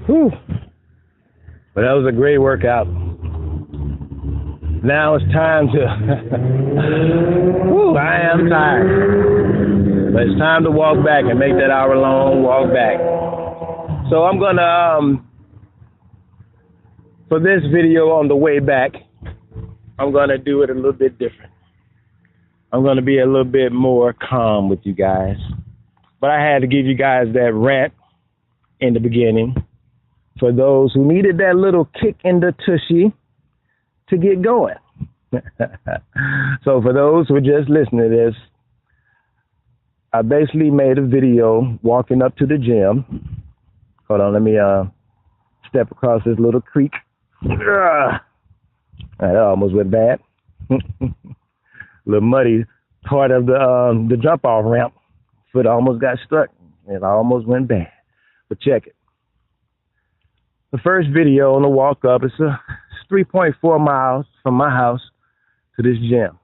Whew. But that was a great workout. Now it's time to, whew, I am tired. But it's time to walk back and make that hour-long walk back. So I'm going to, for this video on the way back, I'm going to do it a little bit different. I'm going to be a little bit more calm with you guys. But I had to give you guys that rant in the beginning for those who needed that little kick in the tushy to get going. So for those who are just listening to this, I basically made a video walking up to the gym. Hold on, let me step across this little creek. That almost went bad. Little muddy part of the jump off ramp. Foot almost got stuck. It almost went bad. But check it. The first video on the walk up, it's 3.4 miles from my house to this gym.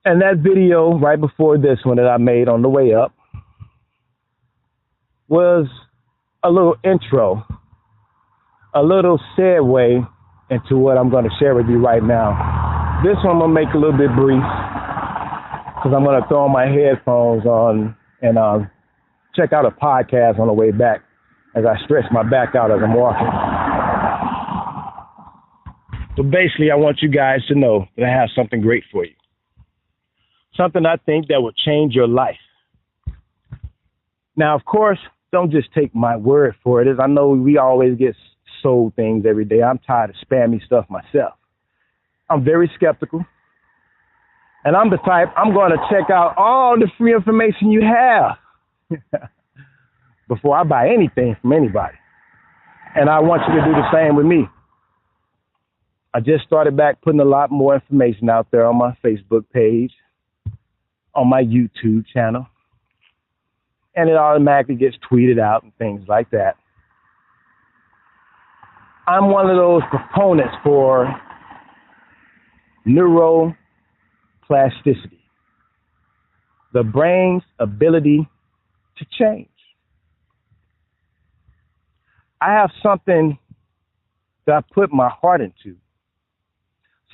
And that video right before this one that I made on the way up was a little intro, a little segue into what I'm going to share with you right now. This one I'm going to make a little bit brief because I'm going to throw my headphones on and check out a podcast on the way back as I stretch my back out as I'm walking. So basically, I want you guys to know that I have something great for you. Something I think that will change your life. Now, of course, don't just take my word for it. As I know we always get sold things every day. I'm tired of spammy stuff myself. I'm very skeptical. And I'm the type, I'm going to check out all the free information you have before I buy anything from anybody. And I want you to do the same with me. I just started back putting a lot more information out there on my Facebook page, on my YouTube channel, and it automatically gets tweeted out and things like that. I'm one of those proponents for neuroplasticity, the brain's ability to change. I have something that I put my heart into,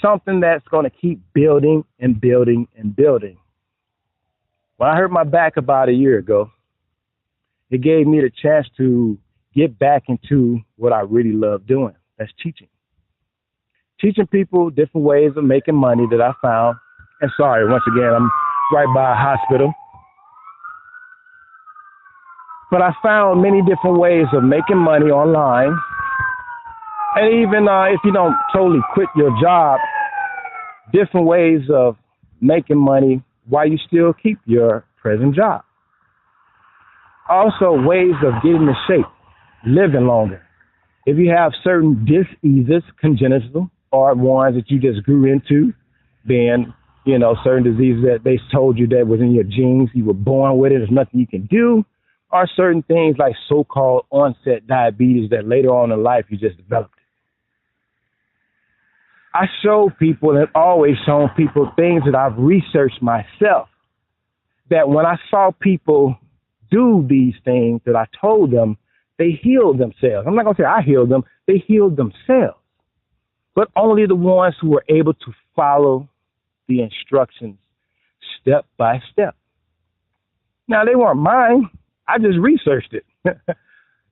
something that's going to keep building and building and building. When I hurt my back about a year ago, it gave me the chance to get back into what I really love doing. That's teaching. Teaching people different ways of making money that I found. And sorry, once again, I'm right by a hospital. But I found many different ways of making money online. And even if you don't totally quit your job, different ways of making money while you still keep your present job. Also, ways of getting in shape, living longer. If you have certain diseases, congenital, or ones that you just grew into, being, certain diseases that they told you that was in your genes, you were born with it, there's nothing you can do, or certain things like so-called onset diabetes that later on in life you just developed. I show people and always shown people things that I've researched myself, that when I saw people do these things that I told them, they healed themselves. I'm not going to say I healed them. They healed themselves. But only the ones who were able to follow the instructions step by step. Now, they weren't mine. I just researched it.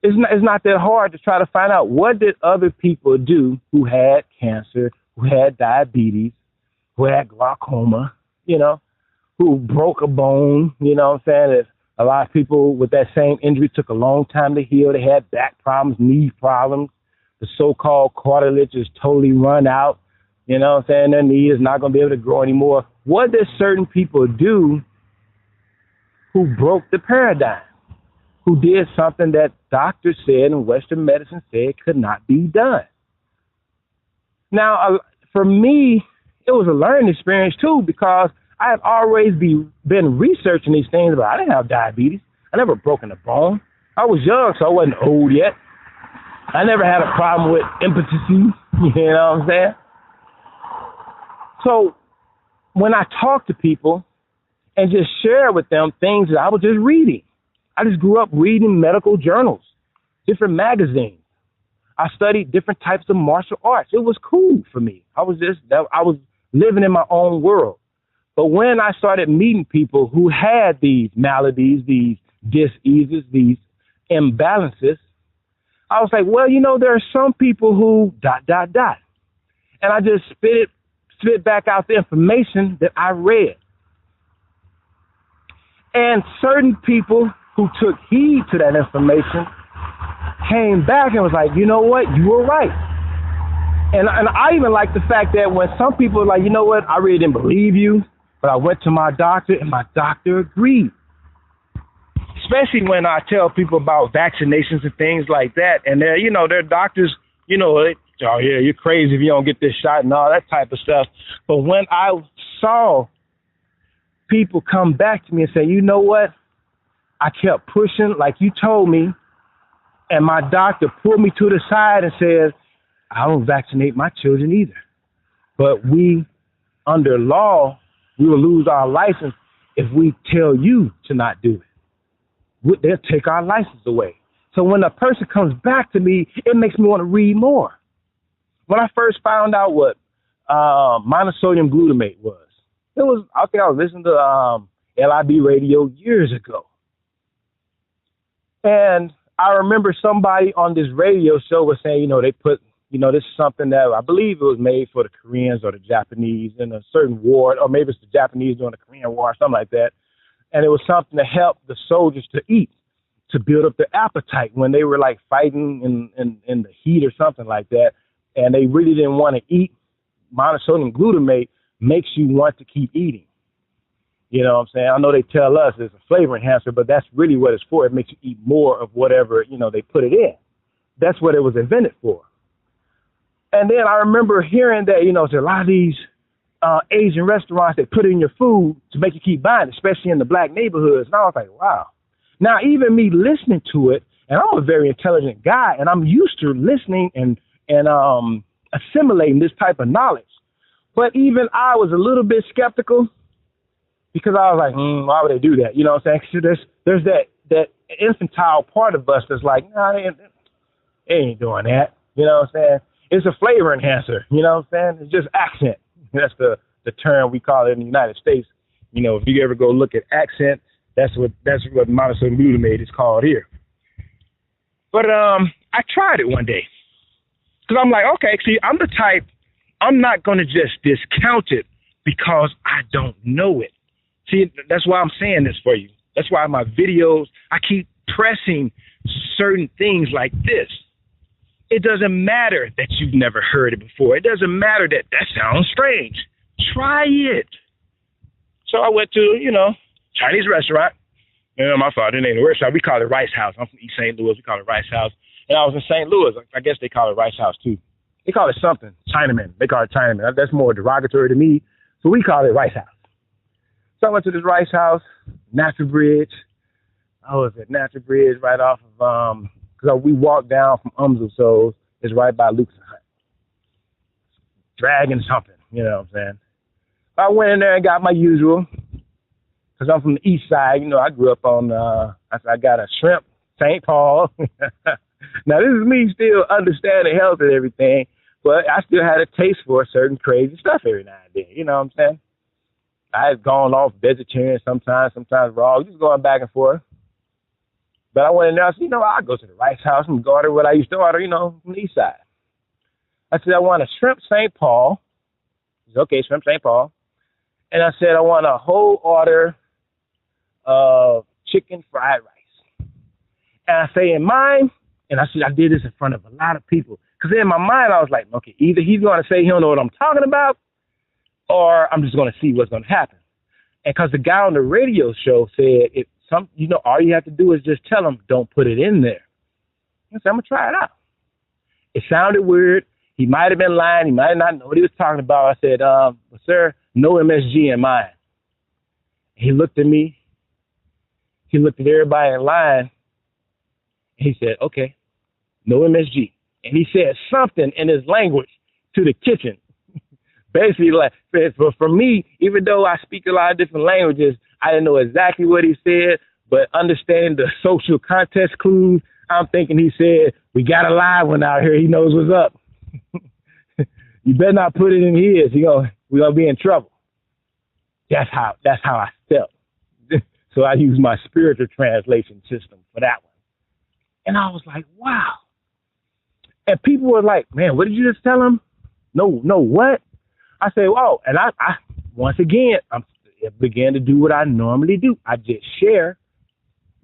It's not that hard to try to find out what did other people do who had cancer, who had diabetes, who had glaucoma, who broke a bone, what I'm saying? A lot of people with that same injury took a long time to heal. They had back problems, knee problems. The so-called cartilage is totally run out. Their knee is not going to be able to grow anymore. What did certain people do who broke the paradigm, who did something that doctors said and Western medicine said could not be done? Now, for me, it was a learning experience, too, because I have always been researching these things, but I didn't have diabetes. I never broken a bone. I was young, so I wasn't old yet. I never had a problem with impotency, you know what I'm saying? So when I talk to people and just share with them things that I was just reading, I just grew up reading medical journals, different magazines. I studied different types of martial arts. It was cool for me. I was living in my own world. But when I started meeting people who had these maladies, these diseases, these imbalances, I was like, well, there are some people who ... And I just spit back out the information that I read. And certain people who took heed to that information came back and was like, you know what, you were right. And I even like the fact that when some people are like, you know what, I really didn't believe you, but I went to my doctor and my doctor agreed. Especially when I tell people about vaccinations and things like that. And their doctors, oh yeah, you're crazy if you don't get this shot and all that type of stuff. But when I saw people come back to me and say, you know what, I kept pushing like you told me, and my doctor pulled me to the side and said, I don't vaccinate my children either. But under law, we will lose our license if we tell you to not do it. They'll take our license away. So when a person comes back to me, it makes me want to read more. When I first found out what monosodium glutamate was, I think I was listening to LIB radio years ago. And I remember somebody on this radio show was saying, they put, this is something that I believe it was made for the Koreans or the Japanese in a certain war, or maybe it's the Japanese during the Korean War, something like that. And it was something to help the soldiers to eat, to build up their appetite when they were like fighting in the heat or something like that. And they really didn't want to eat. Monosodium glutamate makes you want to keep eating. You know what I'm saying? I know they tell us it's a flavor enhancer, but that's really what it's for. It makes you eat more of whatever, they put it in. That's what it was invented for. And then I remember hearing that, there's a lot of these Asian restaurants that put it in your food to make you keep buying, especially in the black neighborhoods. And I was like, wow. Now, even me listening to it, and I'm a very intelligent guy, and I'm used to listening and assimilating this type of knowledge. But even I was a little bit skeptical because I was like, why would they do that? You know what I'm saying? So there's that infantile part of us that's like, nah, they ain't doing that. You know what I'm saying? It's a flavor enhancer. You know what I'm saying? It's just accent. That's the term we call it in the United States. If you ever go look at accent, that's what monosodium glutamate is called here. But I tried it one day because I'm like, okay, see, I'm the type, I'm not going to just discount it because I don't know it. See, that's why I'm saying this for you. That's why my videos, I keep pressing certain things like this. It doesn't matter that you've never heard it before. It doesn't matter that sounds strange. Try it. So I went to, Chinese restaurant. My father didn't know the restaurant. We call it Rice House. I'm from East St. Louis. We call it Rice House. And I was in St. Louis. I guess they call it Rice House too. They call it something. Chinaman. They call it Chinaman. That's more derogatory to me. So we call it Rice House. So I went to this Rice House, Natural Bridge. I was at Natural Bridge right off of, because we walked down from Umsel, so it's right by Luke's Hut. Dragon something, you know what I'm saying? I went in there and got my usual, because I'm from the east side. I grew up on, I got a shrimp, St. Paul. Now, this is me still understanding health and everything, but I still had a taste for certain crazy stuff every now and then, you know what I'm saying? I had gone off vegetarian sometimes raw, just going back and forth. But I went in there, I said, I'll go to the Rice House and go order what I used to order, from the east side. I said, I want a shrimp St. Paul. He said, okay, shrimp St. Paul. And I said, I want a whole order of chicken fried rice. And I say in mine, and I said, I did this in front of a lot of people. Because in my mind, I was like, okay, either he's going to say he don't know what I'm talking about, or I'm just going to see what's going to happen. And because the guy on the radio show said, all you have to do is just tell him, don't put it in there. I said, I'm going to try it out. It sounded weird. He might have been lying. He might not know what he was talking about. I said, well, sir, no MSG in mine. He looked at me. He looked at everybody in line. He said, okay, no MSG. And he said something in his language to the kitchen. Basically, like, for me, even though I speak a lot of different languages, I didn't know exactly what he said, But understanding the social context clues, I'm thinking he said, we got a live one out here. He knows what's up. You better not put it in his. We're going to be in trouble. That's how I felt. So I used my spiritual translation system for that one. And I was like, wow. And people were like, man, what did you just tell him? No, what? I said, oh, and I once again, I began to do what I normally do. I just share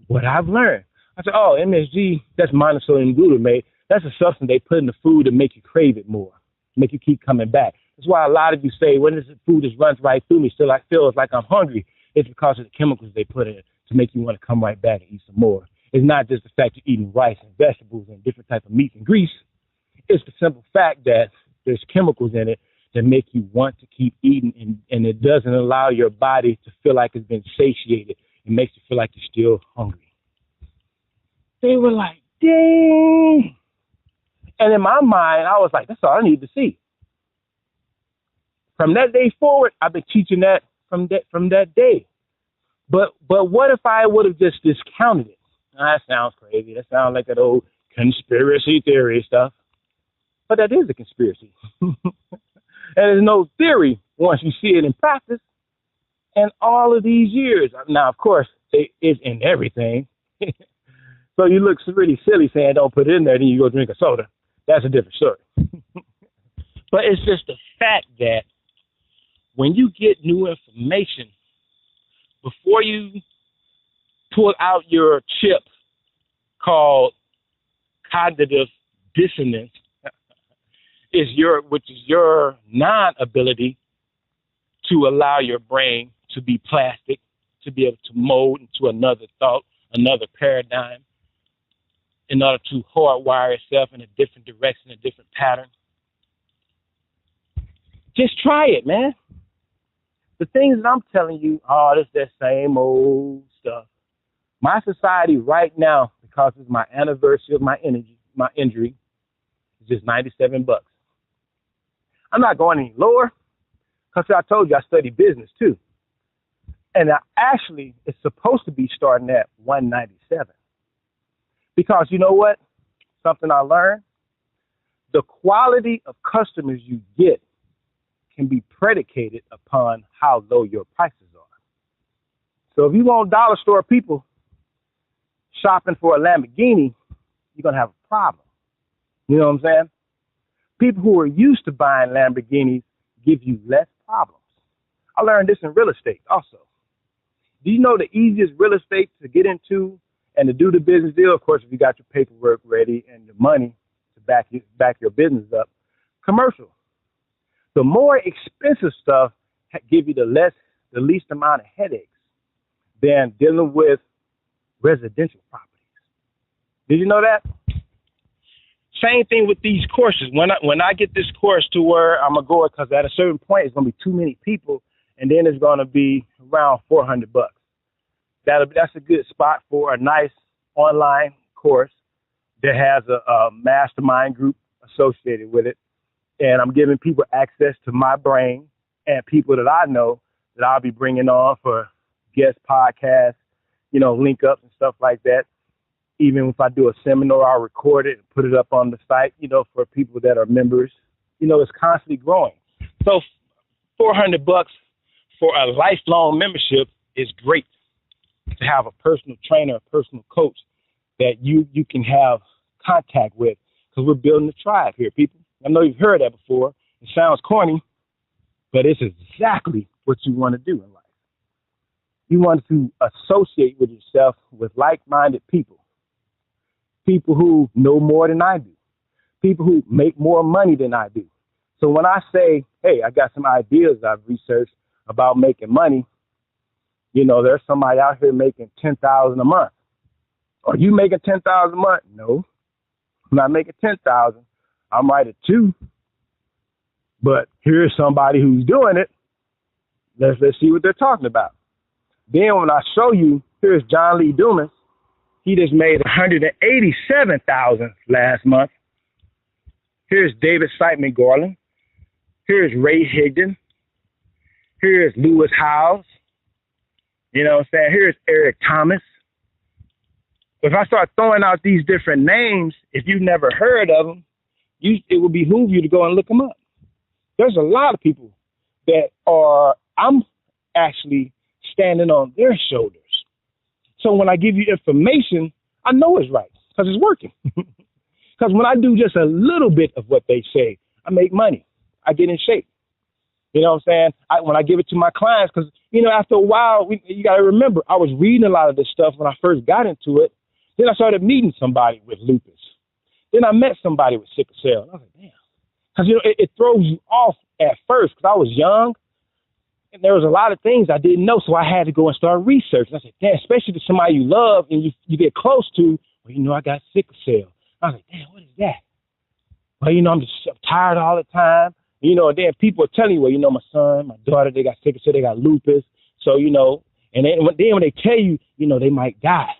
what I've learned. I said, oh, MSG, that's monosodium glutamate. That's a substance they put in the food to make you crave it more, make you keep coming back. That's why a lot of you say, when this food just runs right through me, still I feel like I'm hungry. It's because of the chemicals they put in it to make you want to come right back and eat some more. It's not just the fact you're eating rice and vegetables and different type of meats and grease. It's the simple fact that there's chemicals in it that make you want to keep eating, and it doesn't allow your body to feel like it's been satiated. It makes you feel like you're still hungry. They were like, dang. And in my mind, I was like, that's all I need to see. From that day forward, I've been teaching that from that day. But what if I would have just discounted it? That sounds crazy. That sounds like that old conspiracy theory stuff. But that is a conspiracy. And there's no theory once you see it in practice. And all of these years, now, of course, it's in everything. So you look really silly saying don't put it in there, then you go drink a soda. That's a different story. But it's just the fact that when you get new information, before you pull out your chip called cognitive dissonance, which is your non-ability to allow your brain to be plastic, to be able to mold into another thought, another paradigm, in order to hardwire itself in a different direction, a different pattern. Just try it, man. The things that I'm telling you, it's that same old stuff. My society right now, because it's my anniversary of my injury, is just $97. I'm not going any lower, because I told you I study business too. And it's supposed to be starting at $197. Because you know what? Something I learned, the quality of customers you get can be predicated upon how low your prices are. So if you want dollar store people shopping for a Lamborghini, you're going to have a problem. You know what I'm saying? People who are used to buying Lamborghinis give you less problems. I learned this in real estate also. Do you know the easiest real estate to get into and to do the business deal? Of course, if you got your paperwork ready and your money to back your business up, commercial. The more expensive stuff give you the least amount of headaches than dealing with residential properties. Did you know that? Same thing with these courses. When I get this course to where I'm gonna go, because at a certain point it's gonna be too many people, and then it's gonna be around $400. That's a good spot for a nice online course that has a mastermind group associated with it. And I'm giving people access to my brain and people that I know that I'll be bringing on for guest podcasts, link ups and stuff like that. Even if I do a seminar, I'll record it and put it up on the site, for people that are members. It's constantly growing. So $400 for a lifelong membership is great, to have a personal trainer, a personal coach that you can have contact with, because we're building a tribe here, people. I know you've heard that before. It sounds corny, but it's exactly what you want to do in life. You want to associate with yourself with like-minded people who know more than I do, people who make more money than I do. So when I say, hey, I got some ideas I've researched about making money, there's somebody out here making $10,000 a month. Are you making $10,000 a month? No, I'm not making $10,000. I'm right at 2. But here's somebody who's doing it. Let's see what they're talking about. Then when I show you, here's John Lee Dumas. He just made $187,000 last month. Here's David Siteman Garland. Here's Ray Higdon. Here's Lewis Howes. You know what I'm saying? Here's Eric Thomas. If I start throwing out these different names, if you've never heard of them, it would behoove you to go and look them up. There's a lot of people that I'm actually standing on their shoulders. So when I give you information, I know it's right because it's working. Because when I do just a little bit of what they say, I make money. I get in shape. You know what I'm saying? When I give it to my clients, because, after a while, you got to remember, I was reading a lot of this stuff when I first got into it. Then I started meeting somebody with lupus. Then I met somebody with sickle cell. And I was like, damn. Because, it throws you off at first because I was young. And there was a lot of things I didn't know, so I had to go and start researching. I said, damn, especially to somebody you love and you get close to, well, I got sickle cell. I was like, damn, what is that? Well, I'm just tired all the time. And then people are telling you, well, my son, my daughter, they got sickle cell, they got lupus. So, and then when they tell you, they might die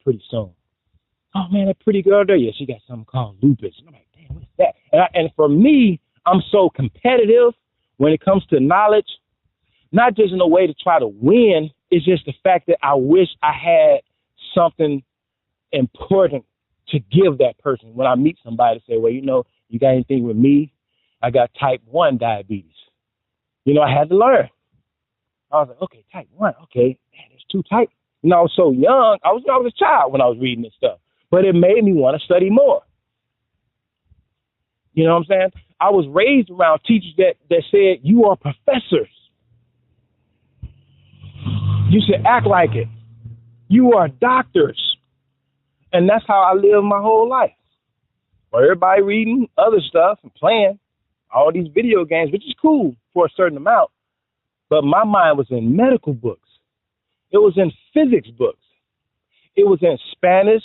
pretty soon. Oh, man, that pretty girl there, yeah, she got something called lupus. And I'm like, damn, what is that? And for me, I'm so competitive when it comes to knowledge. Not just in a way to try to win, it's just the fact that I wish I had something important to give that person when I meet somebody to say, well, you got anything with me? I got type 1 diabetes. I had to learn. I was like, okay, type 1, okay, man, there's 2 types. I was so young, I was a child when I was reading this stuff, but it made me want to study more. You know what I'm saying? I was raised around teachers that said, you are professors. You should act like it. You are doctors. And that's how I lived my whole life. Well, everybody reading other stuff and playing all these video games, which is cool for a certain amount. But my mind was in medical books. It was in physics books. It was in Spanish,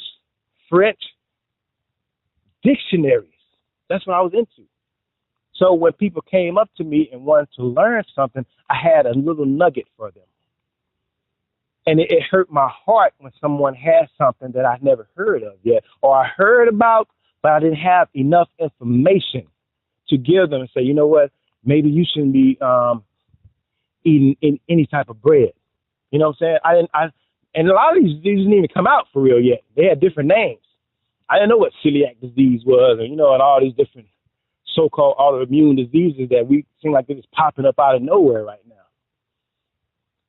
French, dictionaries. That's what I was into. So when people came up to me and wanted to learn something, I had a little nugget for them. And it hurt my heart when someone had something that I never heard of yet, or I heard about, but I didn't have enough information to give them and say, you know what, maybe you shouldn't be eating in any type of bread. You know what I'm saying? And a lot of these didn't even come out for real yet. They had different names. I didn't know what celiac disease was, and and all these different so-called autoimmune diseases that we seem like they're just popping up out of nowhere right now.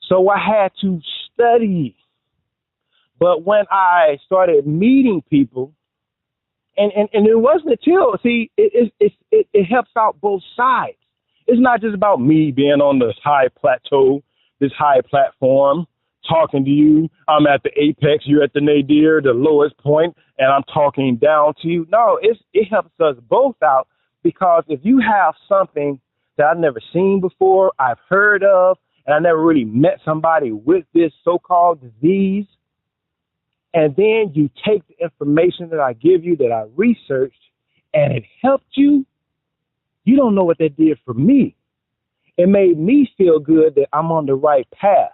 So I had to study. But when I started meeting people, and it wasn't until, it helps out both sides. It's not just about me being on this high plateau, this high platform, talking to you. I'm at the apex, you're at the nadir, the lowest point, and I'm talking down to you. No, it helps us both out, because if you have something that I've never seen before, I've heard of, and I never really met somebody with this so-called disease, and then you take the information that I give you that I researched and it helped you, you don't know what that did for me. It made me feel good that I'm on the right path.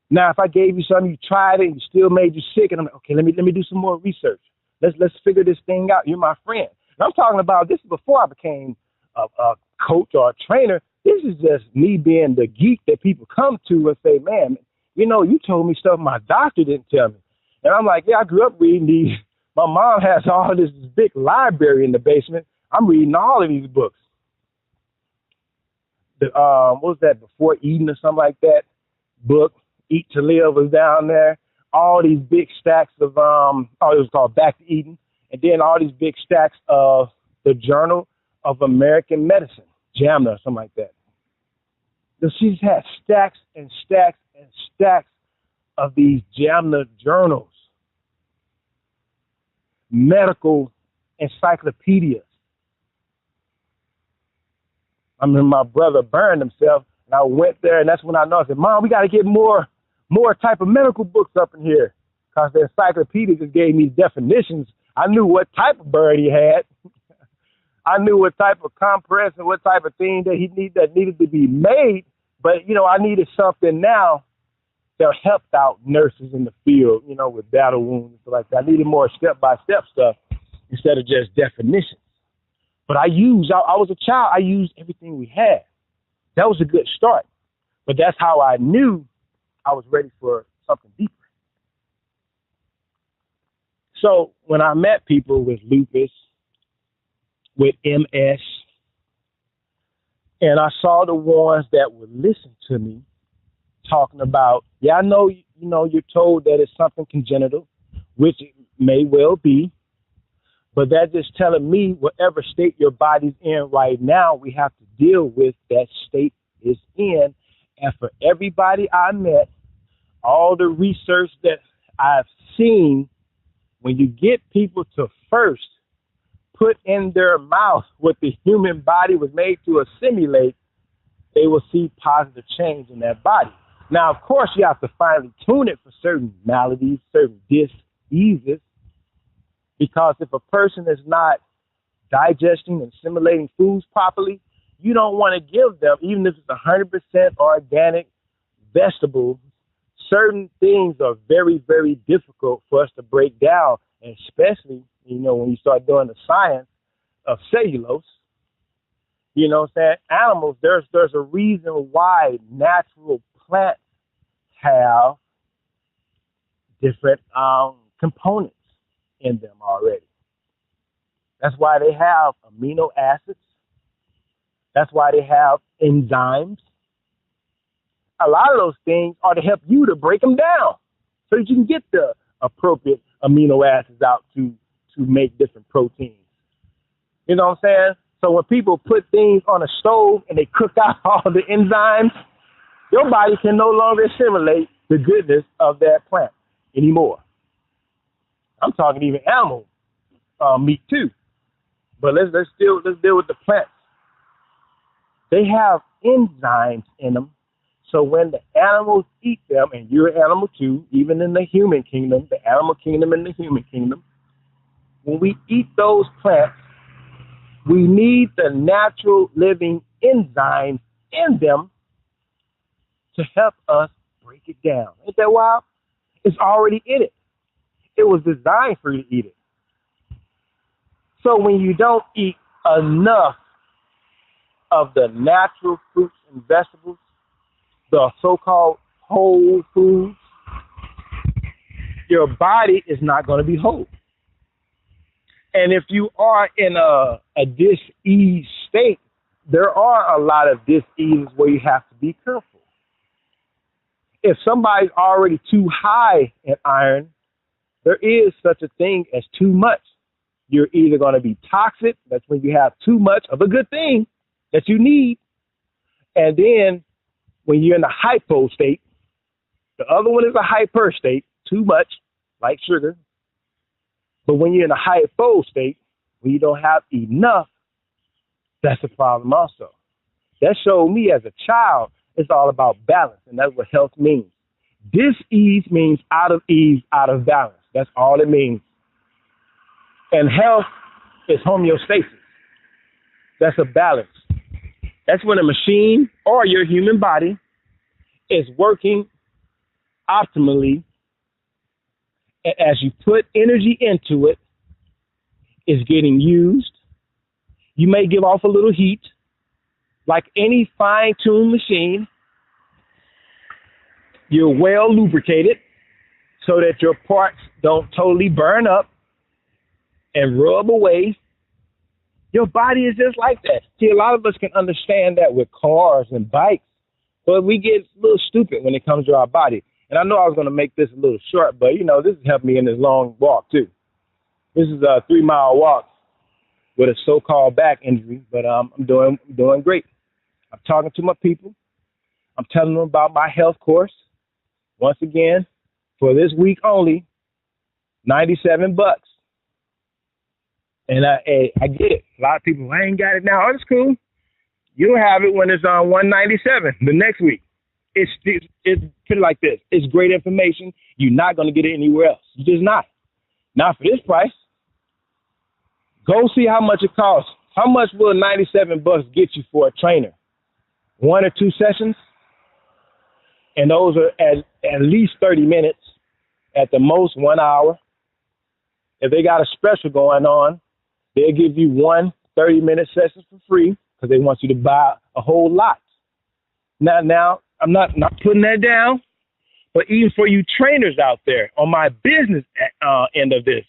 Now, if I gave you something, you tried it, and it still made you sick, and I'm like, okay, let me do some more research. Let's figure this thing out. You're my friend. And I'm talking about, this is before I became a coach or a trainer. This is just me being the geek that people come to and say, man, you told me stuff my doctor didn't tell me. And I'm like, yeah, I grew up reading these. My mom has all this big library in the basement. I'm reading all of these books. What was that, Before Eden or something like that book? Eat to Live was down there. All these big stacks of, it was called Back to Eden. And then all these big stacks of the Journal of American Medicine, JAMA or something like that. So she's had stacks and stacks and stacks of these JAMA journals, medical encyclopedias. I mean, my brother burned himself, and I went there, and that's when I know. I said, Mom, we got to get more type of medical books up in here, because the encyclopedia just gave me definitions. I knew what type of bird he had. I knew what type of compress and what type of thing that needed to be made. But, I needed something now that helped out nurses in the field, with battle wounds and stuff like that. I needed more step-by-step stuff instead of just definitions. But I was a child, I used everything we had. That was a good start. But that's how I knew I was ready for something deeper. So when I met people with lupus, with MS, and I saw the ones that would listen to me talking about, yeah, I know, you're told that it's something congenital, which it may well be, but that's just telling me whatever state your body's in right now, we have to deal with that state is in. And for everybody I met, all the research that I've seen, when you get people to first put in their mouth what the human body was made to assimilate, they will see positive change in their body. Now, of course, you have to finely tune it for certain maladies, certain diseases, because if a person is not digesting and assimilating foods properly, you don't want to give them, even if it's 100% organic vegetables, certain things are very, very difficult for us to break down, and especially, when you start doing the science of cellulose, what I'm saying? Animals, there's a reason why natural plants have different components in them already. That's why they have amino acids. That's why they have enzymes. A lot of those things are to help you to break them down so that you can get the appropriate amino acids out to make different proteins. You know what I'm saying? So when people put things on a stove and they cook out all the enzymes, your body can no longer assimilate the goodness of that plant anymore. I'm talking even animal meat too. But let's deal with the plants. They have enzymes in them. So when the animals eat them, and you're an animal too, even in the human kingdom, the animal kingdom and the human kingdom, when we eat those plants, we need the natural living enzymes in them to help us break it down. Ain't that wild? It's already in it. It was designed for you to eat it. So when you don't eat enough of the natural fruits and vegetables, the so-called whole foods, your body is not going to be whole. And if you are in a dis-ease state, there are a lot of dis-eases where you have to be careful. If somebody's already too high in iron, there is such a thing as too much. You're either going to be toxic, that's when you have too much of a good thing that you need, and then when you're in the hypo state, the other one is a hyper state, too much, like sugar. But when you're in a hypo state, when you don't have enough, that's a problem also. That showed me as a child, it's all about balance, and that's what health means. Dis-ease means out of ease, out of balance. That's all it means. And health is homeostasis. That's a balance. That's when a machine or your human body is working optimally. As you put energy into it, it's getting used. You may give off a little heat, like any fine-tuned machine. You're well lubricated so that your parts don't totally burn up and rub away. Your body is just like that. See, a lot of us can understand that with cars and bikes, but we get a little stupid when it comes to our body. And I know I was going to make this a little short, but, this has helped me in this long walk, too. This is a 3-mile walk with a so-called back injury, but I'm doing great. I'm talking to my people. I'm telling them about my health course. Once again, for this week only, $97. And I get it. A lot of people, I ain't got it now. Oh, it's cool. You'll have it when it's on $197 the next week. It's put it like this. It's great information. You're not going to get it anywhere else. You're just not. Not for this price. Go see how much it costs. How much will $97 get you for a trainer? 1 or 2 sessions? And those are at least 30 minutes, at the most 1 hour. If they got a special going on, they'll give you 1 30-minute session for free because they want you to buy a whole lot. Now I'm not putting that down, but even for you trainers out there on my business end of this,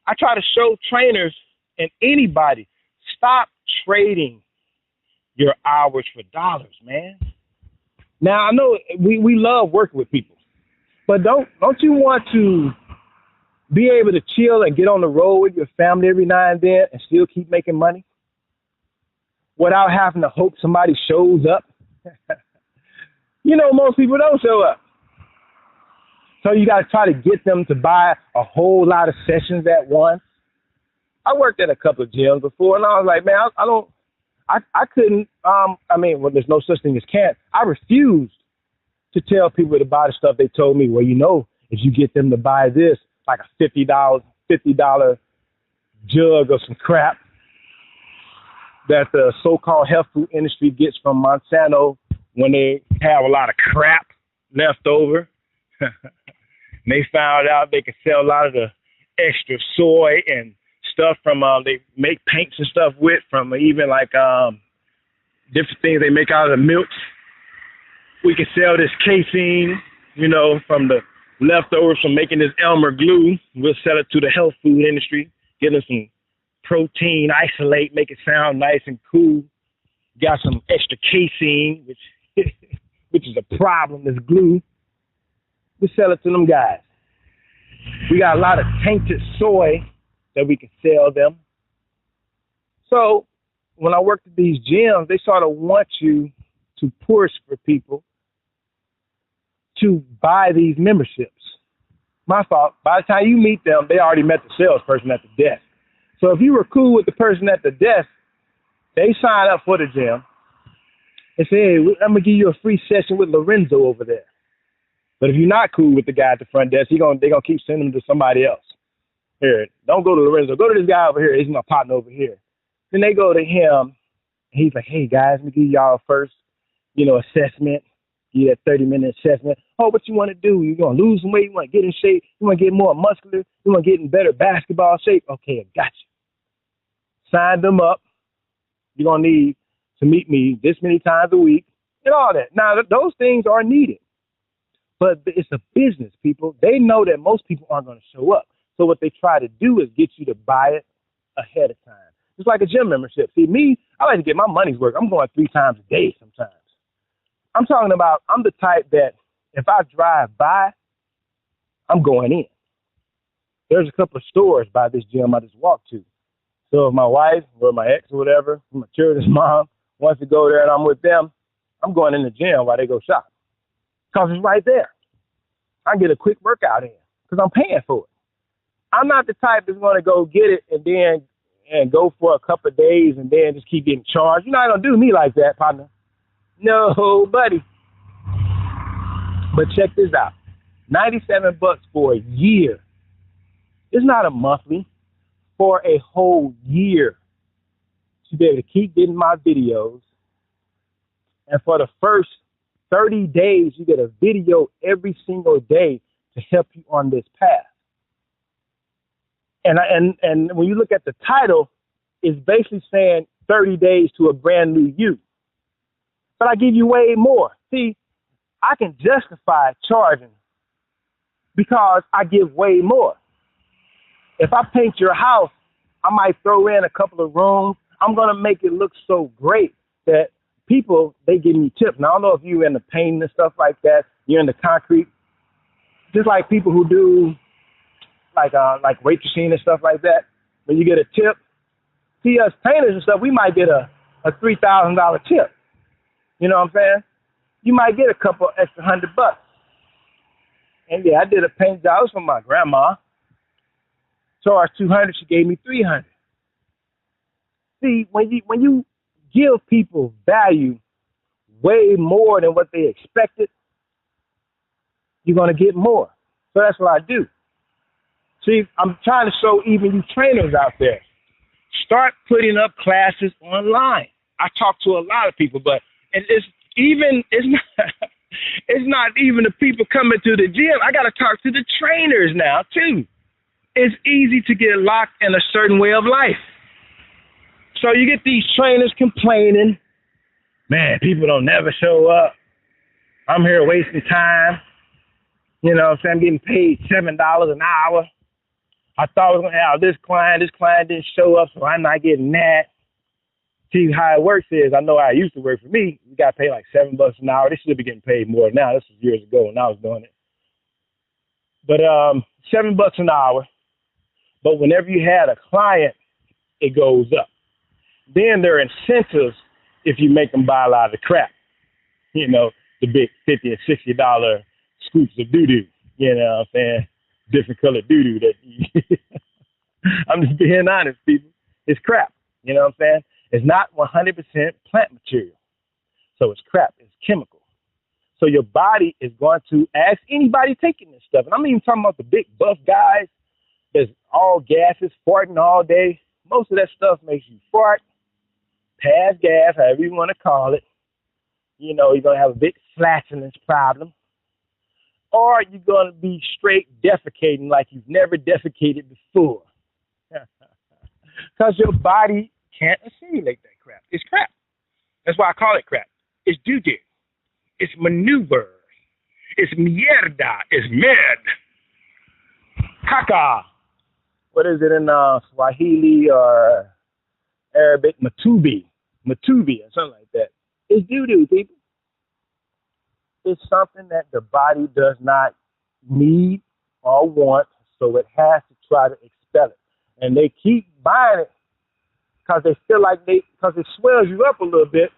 I try to show trainers and anybody, stop trading your hours for dollars, man. Now I know we love working with people, but don't you want to be able to chill and get on the road with your family every now and then and still keep making money without having to hope somebody shows up? Most people don't show up. So you got to try to get them to buy a whole lot of sessions at once. I worked at a couple of gyms before, and I was like, man, I couldn't, well, there's no such thing as can't. I refused to tell people to buy the stuff they told me. Well, if you get them to buy this, like a $50 jug of some crap that the so-called health food industry gets from Monsanto when they have a lot of crap left over. They found out they could sell a lot of the extra soy and stuff from they make paints and stuff with, from even like different things they make out of the milks. We can sell this casein, from the leftovers from making this Elmer glue. We'll sell it to the health food industry, get them some protein isolate, make it sound nice and cool. Got some extra casein, which is a problem, this glue. We sell it to them guys. We got a lot of tainted soy that we can sell them. So when I worked at these gyms, they sort of want you to push for people to buy these memberships. My fault. By the time you meet them, they already met the salesperson at the desk. So if you were cool with the person at the desk, they sign up for the gym and say, hey, I'm going to give you a free session with Lorenzo over there. But if you're not cool with the guy at the front desk, they're going to keep sending them to somebody else. Here, don't go to Lorenzo. Go to this guy over here. He's my partner over here. Then they go to him. And he's like, hey, guys, let me give y'all first, assessment. Give you that 30-minute assessment. Oh, what you want to do? You want to lose some weight? You want to get in shape? You want to get more muscular? You want to get in better basketball shape? Okay, I got you. Sign them up. You're going to need to meet me this many times a week and all that. Now, those things are needed. But it's a business, people. They know that most people aren't going to show up. So what they try to do is get you to buy it ahead of time. It's like a gym membership. See, me, I like to get my money's worth. I'm going 3 times a day sometimes. I'm talking about, I'm the type that if I drive by, I'm going in. There's a couple of stores by this gym I just walked to. So if my wife or my ex or whatever, my children's mom wants to go there and I'm with them, I'm going in the gym while they go shop. Because it's right there. I can get a quick workout in because I'm paying for it. I'm not the type that's going to go get it and go for a couple of days and then just keep getting charged. You're not going to do me like that, partner. No, buddy. But check this out. $97 for a year. It's not a monthly. For a whole year to be able to keep getting my videos. And for the first 30 days, you get a video every single day to help you on this path. And when you look at the title, it's basically saying 30 days to a brand new you. But I give you way more. See, I can justify charging because I give way more. If I paint your house, I might throw in a couple of rooms. I'm going to make it look so great that people, they give me tips. Now, I don't know if you're into painting and stuff like that. You're into concrete. Just like people who do like waitressing and stuff like that. When you get a tip, see us painters and stuff, we might get a $3,000 tip. You know what I'm saying? You might get a couple extra $100. And yeah, I did a paint job. It was for my grandma. Charged $200, she gave me $300. See, when you give people value way more than what they expected, you're going to get more. So that's what I do. See, I'm trying to show even you trainers out there, start putting up classes online. I talk to a lot of people, but it's not even the people coming to the gym. I got to talk to the trainers now too. It's easy to get locked in a certain way of life. So you get these trainers complaining, man, people don't never show up. I'm here wasting time. You know what I'm saying? I'm getting paid $7 an hour. I thought I was going to have this client. This client didn't show up, so I'm not getting that. See, how it works is, I know how it used to work for me. We got paid like $7 an hour. They should be getting paid more now. This was years ago when I was doing it. But $7 an hour. But whenever you had a client, it goes up. Then there are incentives if you make them buy a lot of the crap. You know, the big $50 and $60 scoops of doo-doo. You know what I'm saying? Different colored doo-doo that I'm just being honest, people. It's crap. You know what I'm saying? It's not 100% plant material. So it's crap. It's chemical. So your body is going to ask anybody taking this stuff. And I'm even talking about the big buff guys that's all gases, farting all day. Most of that stuff makes you fart, pass gas, however you want to call it. You know, you're going to have a big flatulence problem. Or you're going to be straight defecating like you've never defecated before. Because your body can't assimilate that crap. It's crap. That's why I call it crap. It's doo-doo. It's maneuver. It's mierda. It's med. Caca. What is it in Swahili or Arabic? Matubi or something like that. It's doo-doo, people. It's something that the body does not need or want, so it has to try to expel it. And they keep buying it because they feel like because it swells you up a little bit,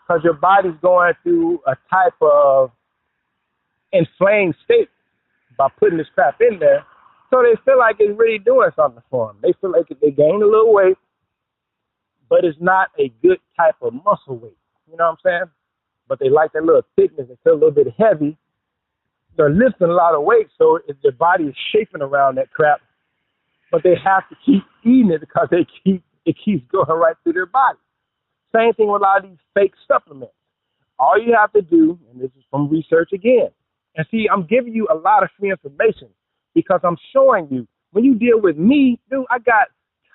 because your body's going through a type of inflamed state by putting this crap in there. So they feel like it's really doing something for them. They feel like they gain a little weight, but it's not a good type of muscle weight. You know what I'm saying? But they like that little thickness. They feel a little bit heavy. They're lifting a lot of weight, so their body is shaping around that crap. But they have to keep eating it because it keeps going right through their body. Same thing with a lot of these fake supplements. All you have to do, and this is from research again, and see, I'm giving you a lot of free information because I'm showing you, when you deal with me, dude, I got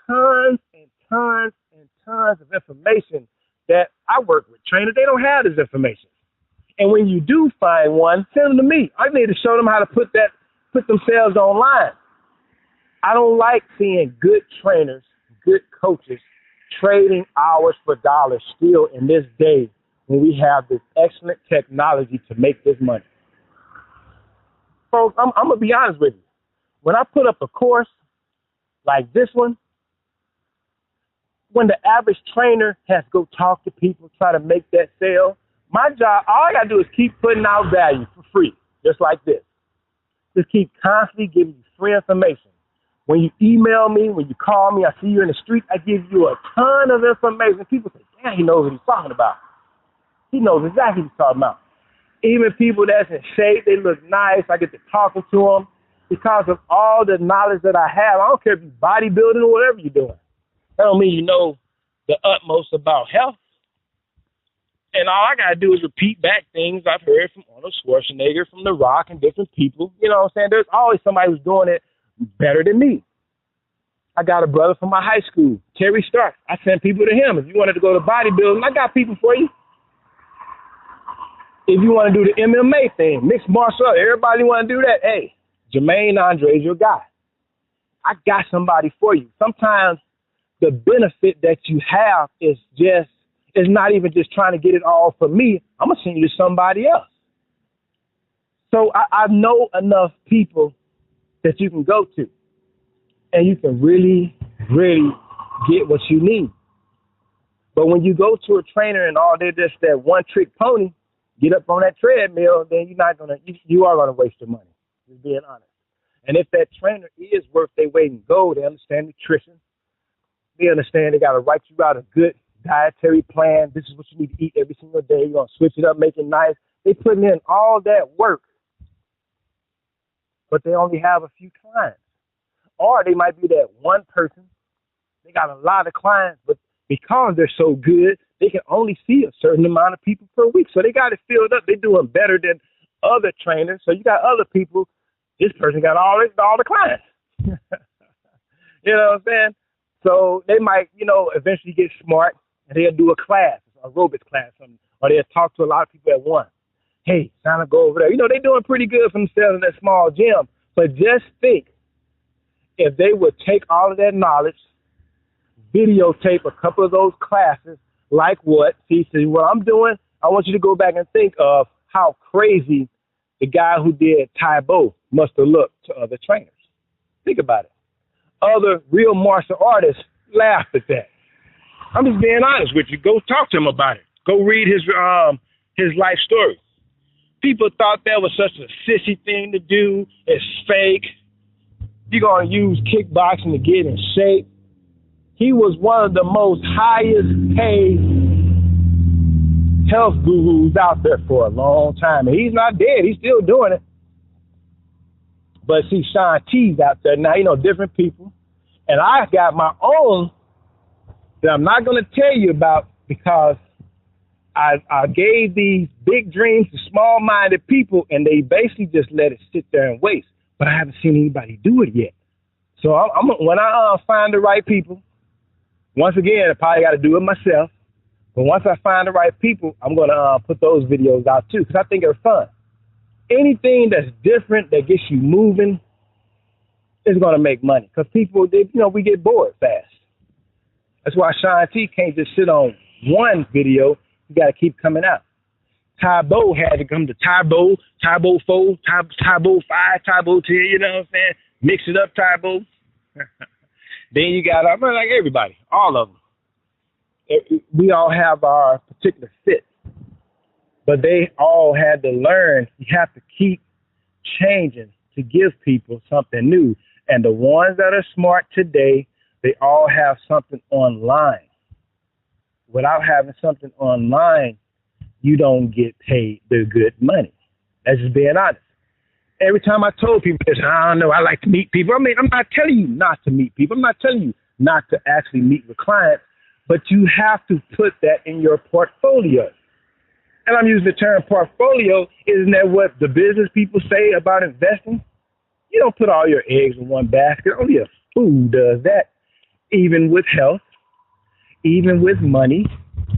tons and tons and tons of information that I work with trainers. They don't have this information. And when you do find one, send them to me. I need to show them how to put themselves online. I don't like seeing good trainers, good coaches trading hours for dollars still in this day when we have this excellent technology to make this money. Folks, I'm going to be honest with you. When I put up a course like this one, when the average trainer has to go talk to people, try to make that sale, my job, all I got to do is keep putting out value for free, just like this. Just keep constantly giving you free information. When you email me, when you call me, I see you in the street, I give you a ton of information. People say, damn, he knows what he's talking about. He knows exactly what he's talking about. Even people that's in shape, they look nice, I get to talking to them because of all the knowledge that I have. I don't care if you're bodybuilding or whatever you're doing. That don't mean you know the utmost about health. And all I got to do is repeat back things I've heard from Arnold Schwarzenegger, from The Rock, and different people. You know what I'm saying? There's always somebody who's doing it better than me. I got a brother from my high school, Terry Stark. I sent people to him. If you wanted to go to bodybuilding, I got people for you. If you want to do the MMA thing, mixed martial arts, everybody want to do that, hey, Jermaine Andre is your guy. I got somebody for you. Sometimes the benefit that you have is not even just trying to get it all for me. I'm going to send you to somebody else. So I know enough people that you can go to, and you can really, really get what you need. But when you go to a trainer and all they're just that one-trick pony, get up on that treadmill, then you are going to waste your money, just being honest. And if that trainer is worth their weight in gold, they understand nutrition. They understand they got to write you out a good dietary plan. This is what you need to eat every single day. You're going to switch it up, make it nice. They putting in all that work, but they only have a few clients. Or they might be that one person. They got a lot of clients, but because they're so good, they can only see a certain amount of people per week. So they got it filled up. They're doing better than other trainers. So you got other people. This person got all the clients. You know what I'm saying? So they might, eventually get smart and they'll do a class, a aerobics class, or they'll talk to a lot of people at once. Hey, time to go over there. They're doing pretty good for themselves in that small gym. But just think, if they would take all of that knowledge, videotape a couple of those classes, like what? See, what I'm doing, I want you to go back and think of how crazy the guy who did Tae Bo must have looked to other trainers. Think about it. Other real martial artists laughed at that. I'm just being honest with you. Go talk to him about it. Go read his life story. People thought that was such a sissy thing to do. It's fake. You're going to use kickboxing to get in shape. He was one of the most highest paid health gurus out there for a long time. And he's not dead. He's still doing it. But see, Shaun T's out there now, different people. And I got my own that I'm not going to tell you about because I gave these big dreams to small-minded people, and they basically just let it sit there and waste. But I haven't seen anybody do it yet. So when I find the right people, once again, I probably got to do it myself. But once I find the right people, I'm going to put those videos out too, because I think they're fun. Anything that's different that gets you moving is going to make money, because people, we get bored fast. That's why Shaun T can't just sit on one video. You got to keep coming out. Tae Bo had to come to Tae Bo 4, Tae Bo 5, Tae Bo 10, you know what I'm saying? Mix it up, Tae Bo. Then you got, like everybody, all of them. We all have our particular fit, but they all had to learn. You have to keep changing to give people something new. And the ones that are smart today, they all have something online. Without having something online, you don't get paid the good money. That's just being honest. Every time I told people this, I don't know, I like to meet people. I mean, I'm not telling you not to meet people. I'm not telling you not to actually meet with clients, but you have to put that in your portfolio. And I'm using the term portfolio. Isn't that what the business people say about investing? You don't put all your eggs in one basket. Only a fool does that, even with health, even with money.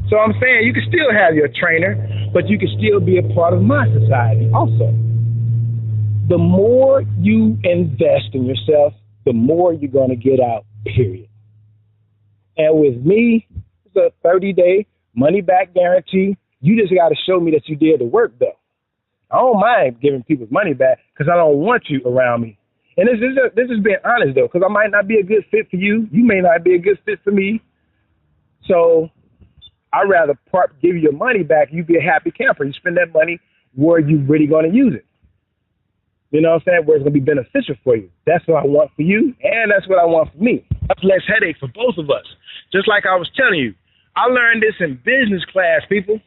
So I'm saying you can still have your trainer, but you can still be a part of my society also. The more you invest in yourself, the more you're going to get out, period. And with me, it's a 30-day money-back guarantee. You just got to show me that you did the work, though. I don't mind giving people money back because I don't want you around me. And this is being honest, though, because I might not be a good fit for you. You may not be a good fit for me. So I'd rather give you your money back. You be a happy camper. You spend that money where you really going to use it. You know what I'm saying? Where it's going to be beneficial for you. That's what I want for you, and that's what I want for me. That's less headache for both of us. Just like I was telling you, I learned this in business class, people.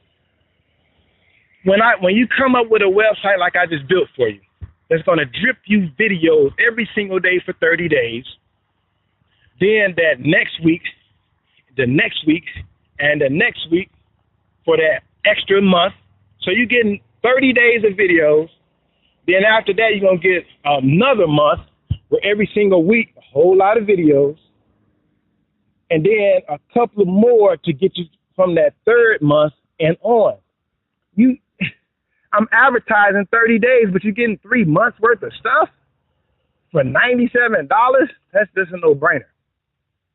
When you come up with a website like I just built for you, that's going to drip you videos every single day for 30 days, then that next week, the next week, and the next week for that extra month. So you're getting 30 days of videos. Then after that, you're going to get another month where every single week, a whole lot of videos. And then a couple of more to get you from that third month and on. I'm advertising 30 days, but you're getting 3 months worth of stuff for $97. That's just a no-brainer.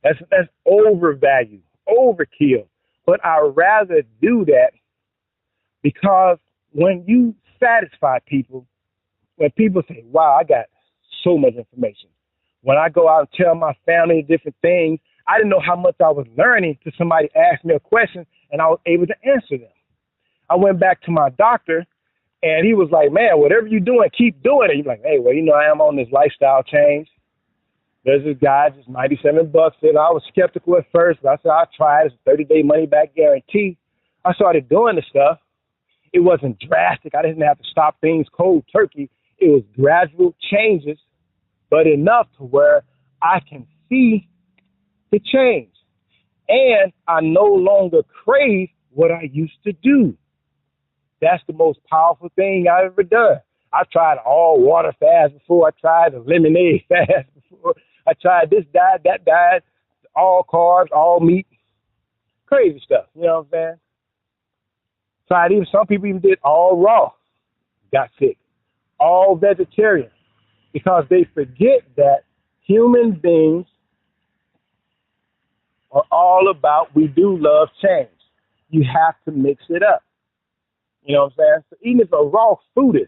That's overvalued, overkill. But I'd rather do that because when you satisfy people, when people say, wow, I got so much information. When I go out and tell my family different things, I didn't know how much I was learning till somebody asked me a question and I was able to answer them. I went back to my doctor and he was like, man, whatever you're doing, keep doing it. He's like, hey, well, I am on this lifestyle change. There's this guy, just $97. And I was skeptical at first, but I said, I'll try it. It's a 30-day money-back guarantee. I started doing the stuff. It wasn't drastic. I didn't have to stop things cold turkey. It was gradual changes, but enough to where I can see the change. And I no longer crave what I used to do. That's the most powerful thing I've ever done. I tried all water fast before. I tried the lemonade fast before. I tried this diet, that diet, all carbs, all meat. Crazy stuff, you know what I'm saying? Tried even, some people even did all raw, got sick. All vegetarian, because they forget that Human beings are all about, we do love change. You have to mix it up. You know what I'm saying? So even if a raw foodist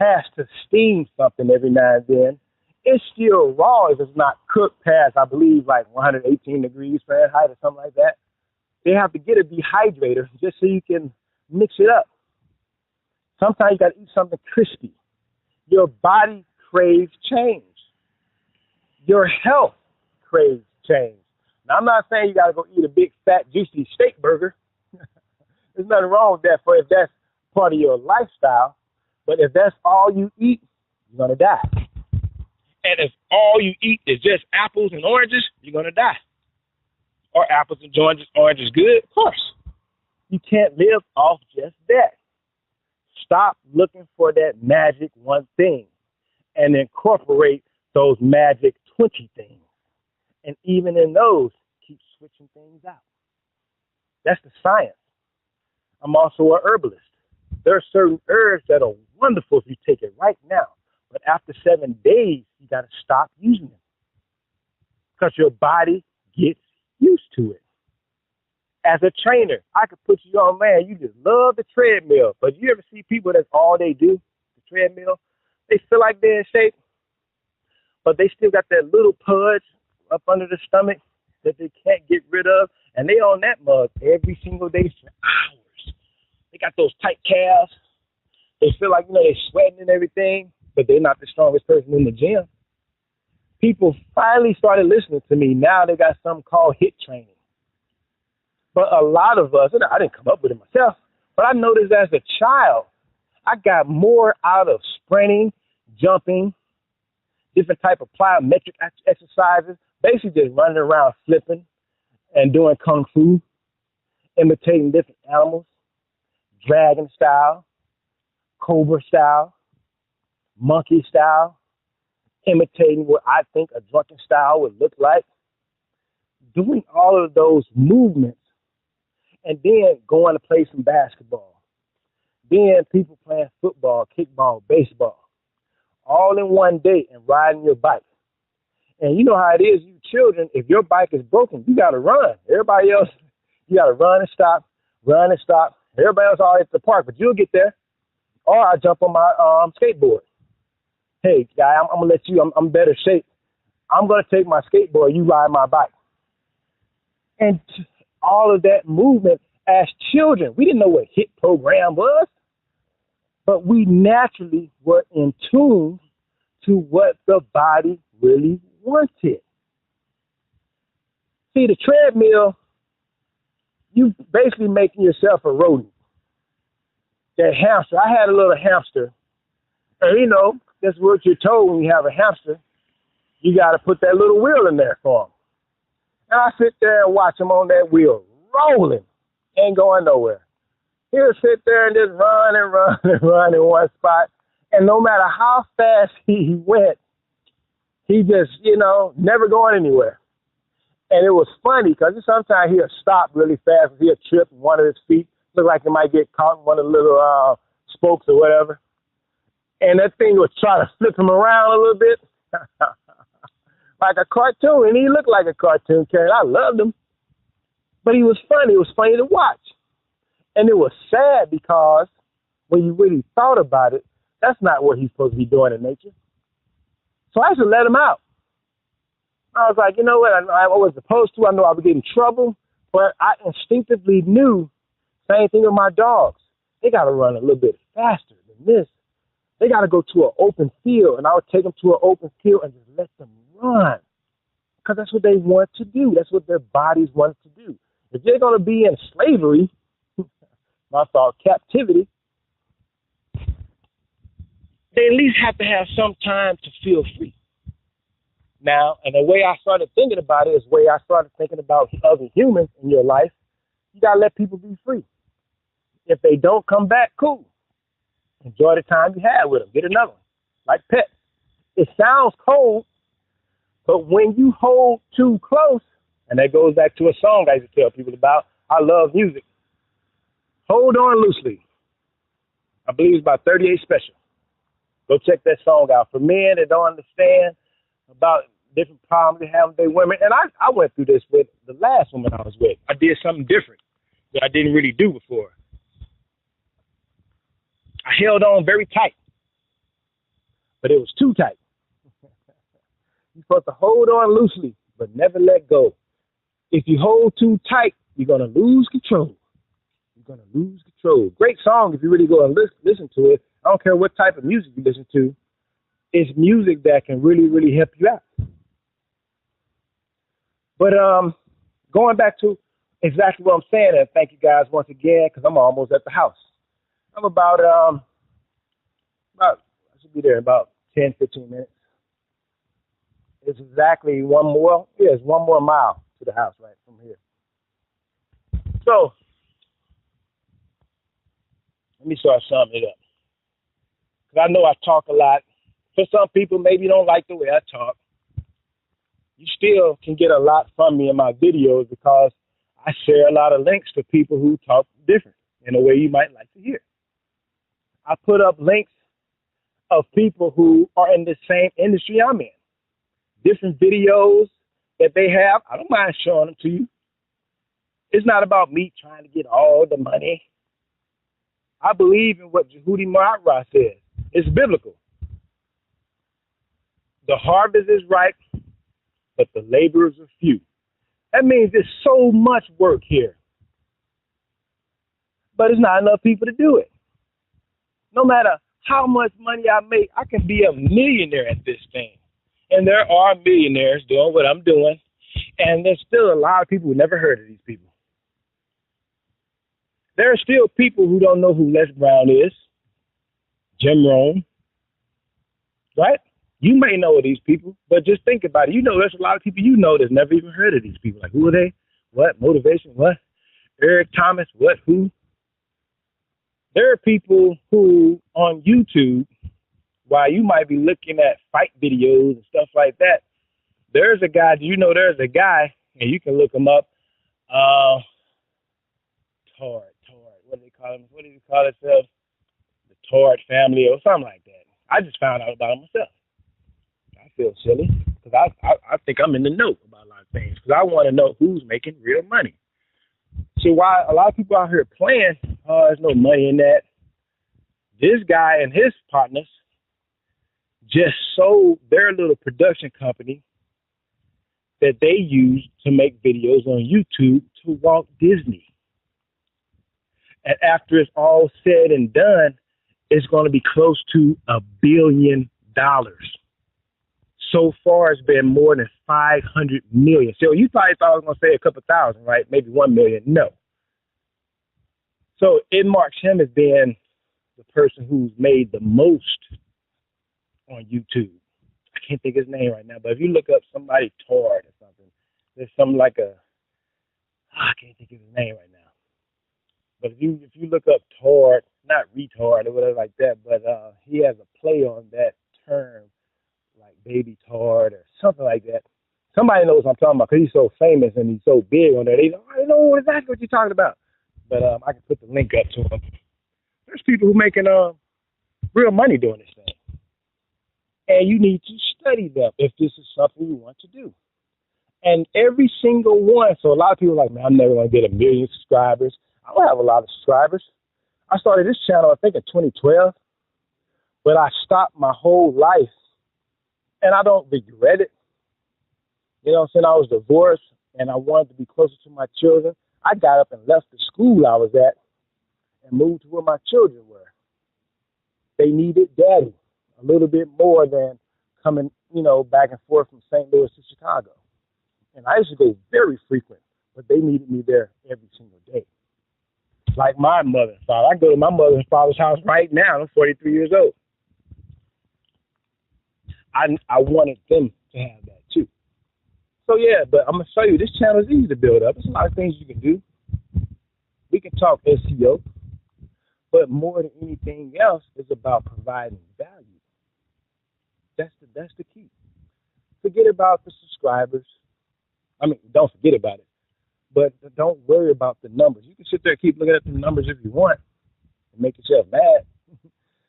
has to steam something every now and then, it's still raw if it's not cooked past, I believe, like 118 degrees Fahrenheit or something like that. They have to get a dehydrator just so you can mix it up. Sometimes you got to eat something crispy. Your body craves change. Your health craves change. Now, I'm not saying you got to go eat a big, fat, juicy steak burger. There's nothing wrong with that if that's part of your lifestyle. But if that's all you eat, you're going to die. And if all you eat is just apples and oranges, you're going to die. Or apples and oranges, oranges good? Of course. You can't live off just that. Stop looking for that magic one thing and incorporate those magic 20 things. And even in those, keep switching things out. That's the science. I'm also a herbalist. There are certain herbs that are wonderful if you take it right now. But after 7 days, you got to stop using them because your body gets used to it. As a trainer, I could put you on, man, you just love the treadmill. But you ever see people that's all they do, the treadmill? They feel like they're in shape, but they still got that little pudge up under the stomach that they can't get rid of. And they on that mug every single day for hours. They got those tight calves. They feel like, they're sweating and everything, but they're not the strongest person in the gym. People finally started listening to me. Now they got something called HIIT training. But a lot of us, and I didn't come up with it myself, but I noticed as a child, I got more out of sprinting, jumping, different type of plyometric exercises, basically just running around flipping and doing kung fu, imitating different animals, dragon style, cobra style, monkey style, imitating what I think a drunken style would look like, doing all of those movements, and then going to play some basketball. Then people playing football, kickball, baseball, all in one day and riding your bike. And you know how it is, you children, if your bike is broken, you got to run. Everybody else, you got to run and stop, run and stop. Everybody else always at the park, but you'll get there. Or I jump on my skateboard. Hey, guy, I'm going to let you, I'm better shape. I'm going to take my skateboard, you ride my bike. And all of that movement as children, we didn't know what HIIT program was, but we naturally were in tune to what the body really wanted. See, the treadmill, you basically making yourself a rodent. That hamster, I had a little hamster, and that's what you're told when you have a hamster. You got to put that little wheel in there for him. And I sit there and watch him on that wheel, rolling, ain't going nowhere. He'll sit there and just run and run and run in one spot. And no matter how fast he went, he just, never going anywhere. And it was funny because sometimes he'll stop really fast. He'll trip one of his feet. Look like he might get caught in one of the little spokes or whatever. And that thing would try to flip him around a little bit. Like a cartoon, and he looked like a cartoon character. I loved him. But he was funny. It was funny to watch. And it was sad because when you really thought about it, that's not what he's supposed to be doing in nature. So I should let him out. I was like, you know what? I was supposed to. I know I would get in trouble, but I instinctively knew. Same thing with my dogs. They got to run a little bit faster than this. They got to go to an open field, and I would take them to an open field and just let them run because that's what they want to do. That's what their bodies want to do. If they're going to be in slavery, my thought, captivity, they at least have to have some time to feel free. Now, and the way I started thinking about it is the way I started thinking about other humans in your life. You got to let people be free. If they don't come back, cool. Enjoy the time you had with them. Get another one, like pets. It sounds cold, but when you hold too close, and that goes back to a song I used to tell people about, I love music. Hold on loosely. I believe it's by 38 Special. Go check that song out. For men that don't understand about different problems they have with their women. And I went through this with the last woman I was with. I did something different that I didn't really do before. I held on very tight, but it was too tight. You're supposed to hold on loosely, but never let go. If you hold too tight, you're going to lose control. You're going to lose control. Great song if you really go and listen to it. I don't care what type of music you listen to. It's music that can really, really help you out. But going back to exactly what I'm saying, and thank you guys once again, because I'm almost at the house. I'm about I should be there in about 10, 15 minutes. It's exactly it's one more mile to the house right from here. So let me start summing it up. Because I know I talk a lot. For some people, maybe you don't like the way I talk. You still can get a lot from me in my videos because I share a lot of links to people who talk different in a way you might like to hear. I put up links of people who are in the same industry I'm in. Different videos that they have. I don't mind showing them to you. It's not about me trying to get all the money. I believe in what Jehudi Ma'ara says. It's biblical. The harvest is ripe, but the laborers are few. That means there's so much work here, but it's not enough people to do it. No matter how much money I make, I can be a millionaire at this thing. And there are millionaires doing what I'm doing, and there's still a lot of people who never heard of these people. There are still people who don't know who Les Brown is, Jim Rohn, right? You may know of these people, but just think about it. You know, there's a lot of people you know that's never even heard of these people. Like, who are they? What? Motivation? What? Eric Thomas? What? Who? There are people who on YouTube, while you might be looking at fight videos and stuff like that, there's a guy, there's a guy, and you can look him up, Tord, what do they call him? What do they call themselves? The Tord family or something like that. I just found out about him myself. I feel silly because I think I'm in the know about a lot of things because I want to know who's making real money. So why a lot of people out here playing, there's no money in that. This guy and his partners just sold their little production company that they use to make videos on YouTube to Walt Disney. And after it's all said and done, it's going to be close to $1 billion. So far, it's been more than 500 million. So you probably thought I was going to say a couple thousand, right? Maybe 1 million. No. So it marks him as being the person who's made the most on YouTube. I can't think of his name right now, but if you look up somebody Tord or something, there's something like I can't think of his name right now. But if you look up Tord, not retard or whatever like that, but he has a play on that term, like baby Tord or something like that. Somebody knows what I'm talking about because he's so famous and he's so big on that. I know exactly what you're talking about. But I can put the link up to him. There's people who are making real money doing this thing. And you need to study them if this is something you want to do. And every single one, so a lot of people are like, man, I'm never going to get 1 million subscribers. I don't have a lot of subscribers. I started this channel, I think, in 2012. But I stopped my whole life. And I don't regret it. You know what I'm saying? I was divorced, and I wanted to be closer to my children. I got up and left the school I was at and moved to where my children were. They needed daddy a little bit more than coming, back and forth from St. Louis to Chicago. And I used to go very frequent, but they needed me there every single day. Like my mother and father. I go to my mother and father's house right now. I'm 43 years old. I wanted them to have that too. So yeah, but I'm going to show you, this channel is easy to build up. There's a lot of things you can do. We can talk SEO, but more than anything else, it's about providing value. That's the key. Forget about the subscribers. I mean, don't forget about it, but don't worry about the numbers. You can sit there and keep looking at the numbers if you want and make yourself mad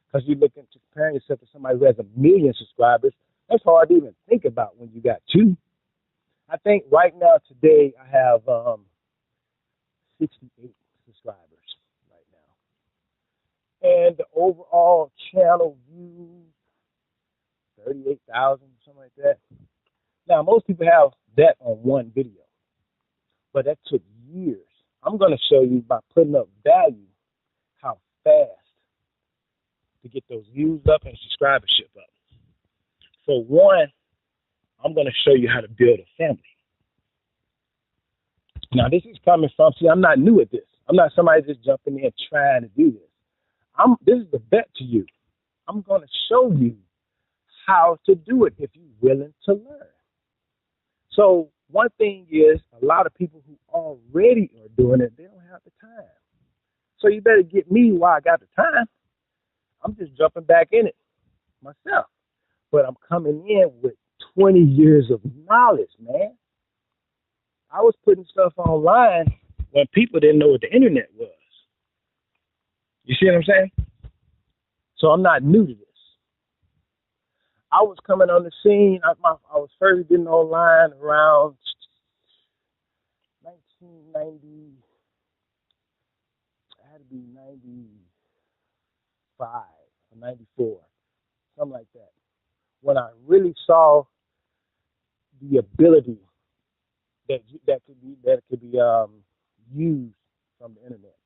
because you're looking to comparing yourself to somebody who has 1 million subscribers That's hard to even think about when you got two. I think right now today I have 68 subscribers right now, and the overall channel views 38,000, something like that. Now most people have that on one video, but that took years. I'm going to show you by putting up value how fast to get those views up and subscribership up. So one, I'm going to show you how to build a family. Now this is coming from, see, I'm not new at this. I'm not somebody just jumping in trying to do this. This is the bet to you. I'm going to show you how to do it if you're willing to learn. So one thing is a lot of people who already are doing it, they don't have the time. So you better get me while I got the time. I'm just jumping back in it myself. But I'm coming in with 20 years of knowledge, man. I was putting stuff online when people didn't know what the internet was. You see what I'm saying? So I'm not new to this. I was coming on the scene. I was first getting online around 1990. It had to be 95 or 94, something like that. When I really saw the ability that could be used from the internet.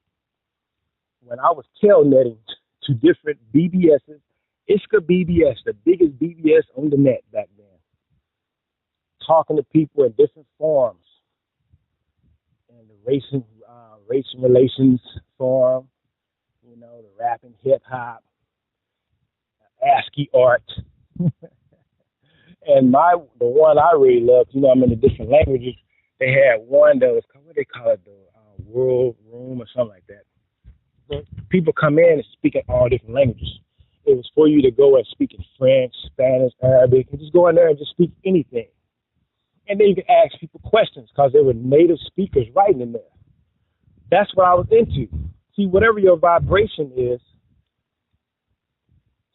When I was telnetting to different BBSs, ISCA BBS, the biggest BBS on the net back then, talking to people in different forums, and the race and relations forum, you know, the rap and hip hop, ASCII art. And the one I really loved, you know, I'm in the different languages. They had one that was, what they call it, the World Room or something like that. So people come in and speak in all different languages. It was for you to go and speak in French, Spanish, Arabic, and just go in there and just speak anything. And then you can ask people questions because there were native speakers writing in there. That's what I was into. See, whatever your vibration is,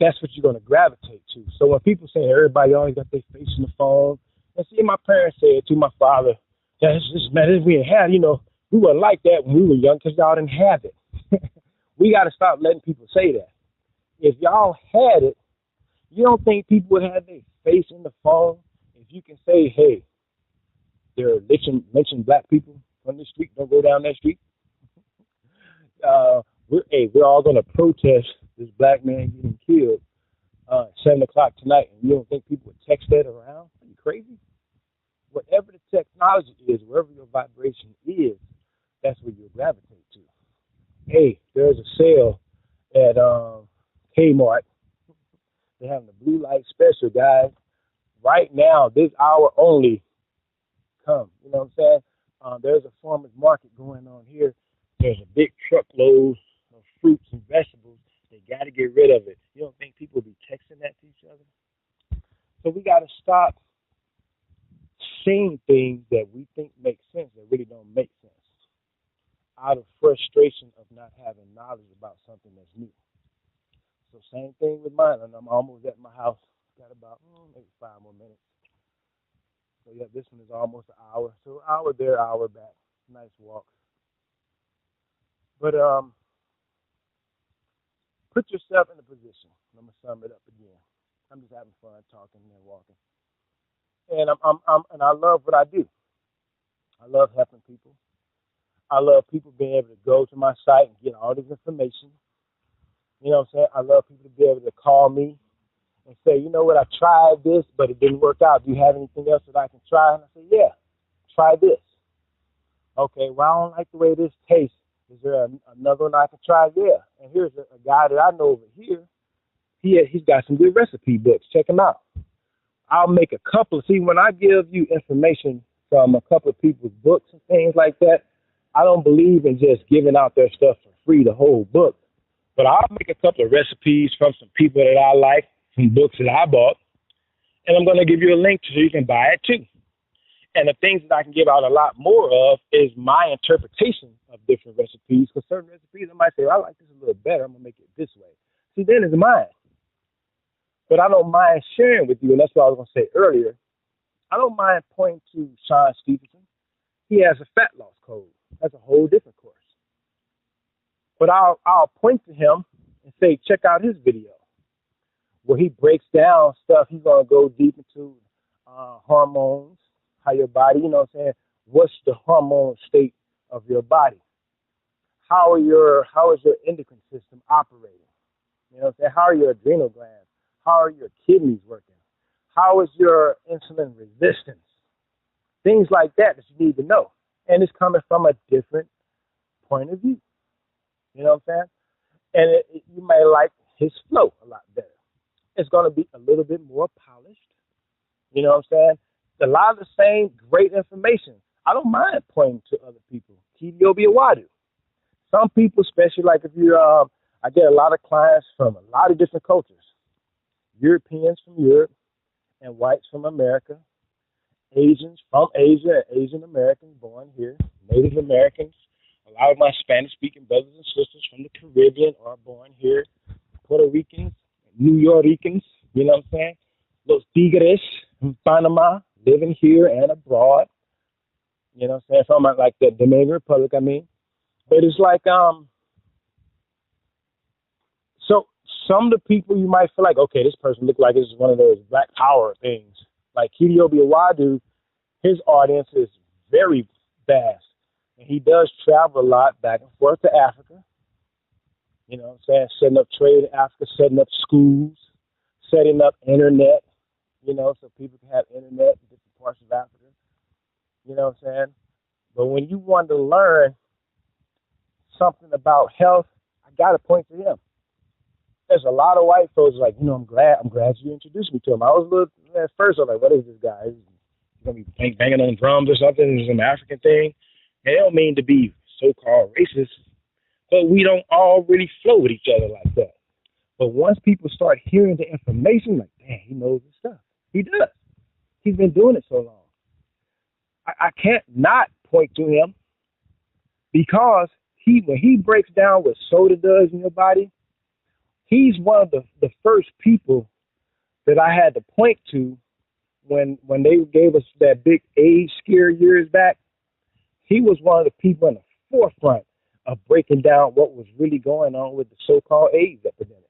that's what you're going to gravitate to. So when people say everybody always got their face in the phone, and see, my parents said to my father, man, we didn't have, you know, we weren't like that when we were young because y'all didn't have it. We got to stop letting people say that. If y'all had it, you don't think people would have their face in the phone? If you can say, hey, they're lynching black people on this street, don't go down that street. We're all going to protest this black man getting killed 7 o'clock tonight, and you don't think people would text that around? Are you crazy? Whatever the technology is, wherever your vibration is, that's where you gravitate to. Hey, there's a sale at Kmart. They're having a blue light special, guys. Right now, this hour only. Come, you know what I'm saying? There's a farmer's market going on here. There's a big truckload of fruits and vegetables. They got to get rid of it. You don't think people will be texting that to each other? So we got to stop saying things that we think make sense that really don't make sense out of frustration of not having knowledge about something that's new. So same thing with mine, and I'm almost at my house. Got about maybe 5 more minutes. So yeah, this one is almost an hour. So hour there, hour back. Nice walk. But put yourself in a position. I'm gonna sum it up again. I'm just having fun talking and walking. And and I love what I do. I love helping people. I love people being able to go to my site and get all this information. You know what I'm saying? I love people to be able to call me and say, you know what, I tried this, but it didn't work out. Do you have anything else that I can try? And I say, yeah, try this. Okay, well, I don't like the way this tastes. Is there another one I can try? Yeah. And here's a guy that I know over here. He's got some good recipe books. Check him out. I'll make a couple. See, when I give you information from a couple of people's books and things like that, I don't believe in just giving out their stuff for free, the whole book. But I'll make a couple of recipes from some people that I like, some books that I bought, and I'm going to give you a link so you can buy it too. And the things that I can give out a lot more of is my interpretation of different recipes. Because certain recipes, I might say, I like this a little better. I'm going to make it this way. See, then it's mine. But I don't mind sharing with you, and that's what I was going to say earlier. I don't mind pointing to Sean Stevenson. He has a fat loss code. That's a whole different course. But I'll point to him and say, check out his video where he breaks down stuff. He's going to go deep into hormones, how your body, you know what I'm saying, what's the hormone state of your body? How is your endocrine system operating? You know what I'm saying? How are your adrenal glands? How are your kidneys working? How is your insulin resistance? Things like that you need to know. And it's coming from a different point of view. You know what I'm saying? And you may like his flow a lot better. It's going to be a little bit more polished. You know what I'm saying? A lot of the same great information. I don't mind pointing to other people. Kedio Biawadu. Some people, especially like if you're, I get a lot of clients from a lot of different cultures. Europeans from Europe and whites from America. Asians from Asia and Asian Americans born here. Native Americans. A lot of my Spanish-speaking brothers and sisters from the Caribbean are born here. Puerto Ricans, New Yorkers, you know what I'm saying? Los Tigres from Panama, living here and abroad. You know what I'm saying? From like the Dominican Republic, I mean. But it's like, so some of the people you might feel like, okay, this person looks like it's one of those Black Power things. Like Kedio Biawadu, his audience is very vast. And he does travel a lot back and forth to Africa. You know what I'm saying? Setting up trade in Africa, setting up schools, setting up internet, you know, so people can have internet in different parts of Africa. You know what I'm saying? But when you want to learn something about health, I got to point to him. There's a lot of white folks like, you know, I'm glad you introduced me to him. I was a little, at first I was like, what is this guy? He's going to be banging on drums or something, some African thing. And they don't mean to be so-called racist, but we don't all really flow with each other like that. But once people start hearing the information, like, damn, he knows his stuff. He does. He's been doing it so long. I can't not point to him because when he breaks down what soda does in your body, he's one of the first people that I had to point to when they gave us that big AIDS scare years back. He was one of the people in the forefront of breaking down what was really going on with the so-called AIDS epidemic.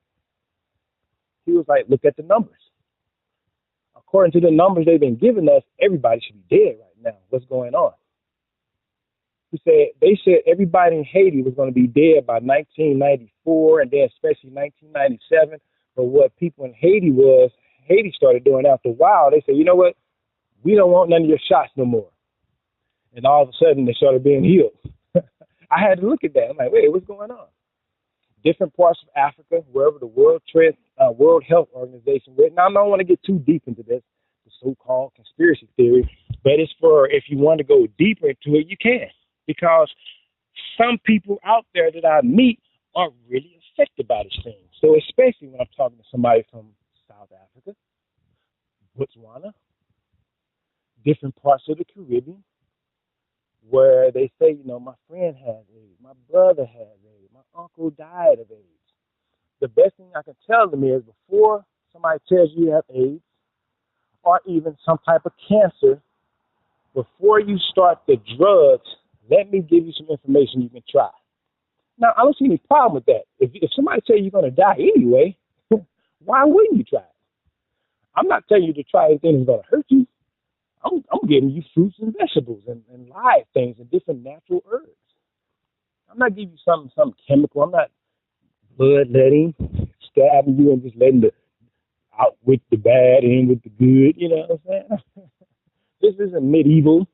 He was like, look at the numbers. According to the numbers they've been giving us, everybody should be dead right now. What's going on? They said everybody in Haiti was going to be dead by 1994 and then especially 1997. But what people in Haiti started doing after a while, they said, you know what? We don't want none of your shots no more. And all of a sudden, they started being healed. I had to look at that. I'm like, wait, what's going on? Different parts of Africa, wherever the World Health Organization went. Now, I don't want to get too deep into this, the so-called conspiracy theory, but it's for if you want to go deeper into it, you can. Because some people out there that I meet are really affected by this thing. So especially when I'm talking to somebody from South Africa, Botswana, different parts of the Caribbean, where they say, you know, my friend has AIDS, my brother has AIDS, my uncle died of AIDS. The best thing I can tell them is before somebody tells you you have AIDS or even some type of cancer, before you start the drugs, let me give you some information you can try. Now, I don't see any problem with that. If somebody tells you you're going to die anyway, why wouldn't you try it? I'm not telling you to try anything that's going to hurt you. I'm giving you fruits and vegetables and live things and different natural herbs. I'm not giving you some chemical. I'm not bloodletting, stabbing you and just letting the out with the bad, in with the good. You know what I'm saying? This isn't medieval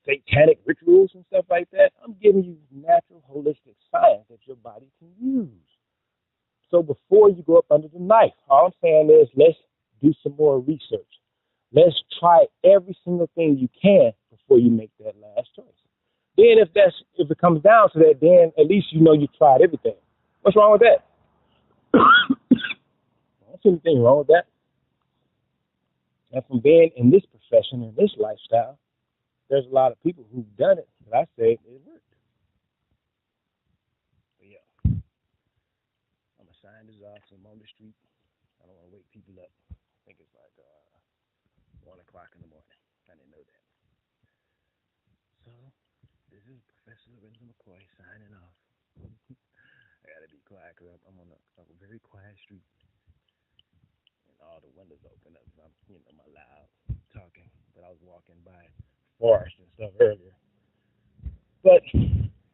satanic rituals and stuff like that. I'm giving you natural, holistic science that your body can use. So before you go up under the knife, all I'm saying is let's do some more research. Let's try every single thing you can before you make that last choice. Then if it comes down to that, then at least you know you tried everything. What's wrong with that? I don't see anything wrong with that. And from being in this profession, in this lifestyle, there's a lot of people who've done it, but I say it worked. But yeah, I'm going to sign this off. I'm on the street. I don't want wake people up. I think it's like 1 o'clock in the morning. I didn't know that. So this is Professor Lorenzo McCoy signing off. I gotta be quiet because I'm on a very quiet street, and all the windows open up. So I'm, my loud talking. But I was walking by forest and stuff earlier. But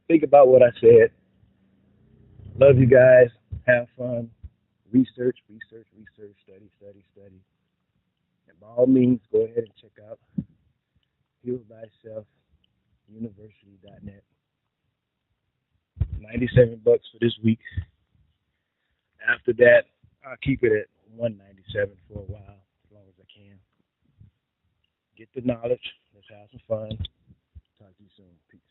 think about what I said. Love you guys. Have fun. Research, research, research. Study, study, study. And by all means, go ahead and check out Heal Thyself University.net. $97 for this week. After that, I'll keep it at 197 for a while, as long as I can. Get the knowledge. Let's have some fun. Talk to you soon. Peace.